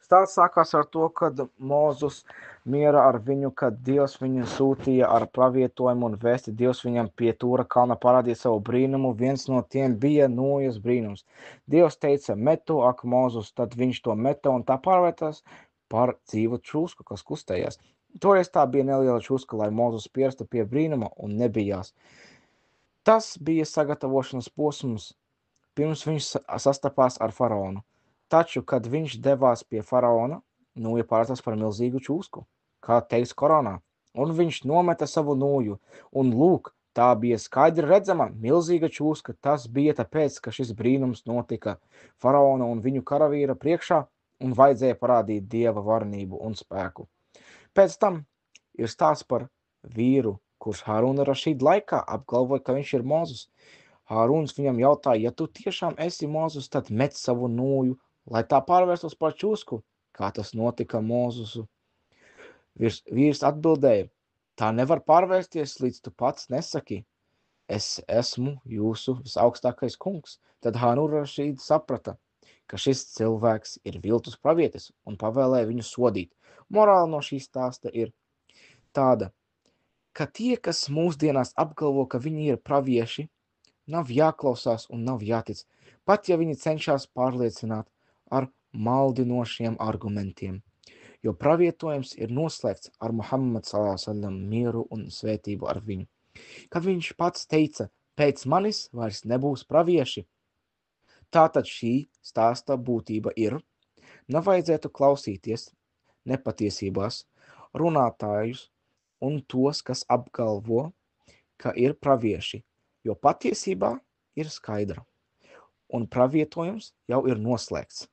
Stāsts sākās ar to, kad Mozus miera ar viņu, kad Dievs viņu sūtīja ar pravietojumu un vēsti. Dievs viņam pie Tūra kalna parādīja savu brīnumu. Viens no tiem bija Nojas brīnums. Dievs teica, met to ak Mozus, tad viņš to meta un tā pārvērtās par dzīvu čūsku, kas kustējās. Toreiz tā bija neliela čūska, lai Mozus pierastu pie brīnuma un nebijās. Tas bija sagatavošanas posms, pirms viņš sastapās ar faraonu. Taču, kad viņš devās pie faraona, Nūja pārvērtās par milzīgu čūsku, kā teiks Koranā, un viņš nometa savu nūju, un lūk, tā bija skaidri redzama, milzīga čūska. Tas bija tāpēc, ka šis brīnums notika faraona un viņu karavīra priekšā, un vajadzēja parādīt Dieva varenību un spēku. Pēc tam ir stāsts par vīru, kurš Hāruna Rašīda laikā apgalvoja, ka viņš ir Mozus. Hāruns viņam jautāja, ja tu tiešām esi Mozus, tad met savu nūju, lai tā pārvērstos par čūsku, kā tas notika Mozusu. Vīrs atbildēja, tā nevar pārvērsties, līdz tu pats nesaki, es esmu jūsu visaugstākais kungs. Tad Hāruna Rašīda saprata, ka šis cilvēks ir viltus pravietis un pavēlēja viņu sodīt. Morāla no šī stāsta ir tāda, ka tie, kas mūsdienās apgalvo, ka viņi ir pravieši, nav jāklausās un nav jātic, pat ja viņi cenšas pārliecināt ar maldinošiem argumentiem, jo pravietojums ir noslēgts ar Muhammad s.a.w. mieru un svētību ar viņu. Kad viņš pats teica, pēc manis vairs nebūs pravieši. Tātad šī stāsta būtība ir, nevajadzētu klausīties nepatiesībās runātājus un tos, kas apgalvo, ka ir pravieši, jo patiesībā ir skaidra, un pravietojums jau ir noslēgts.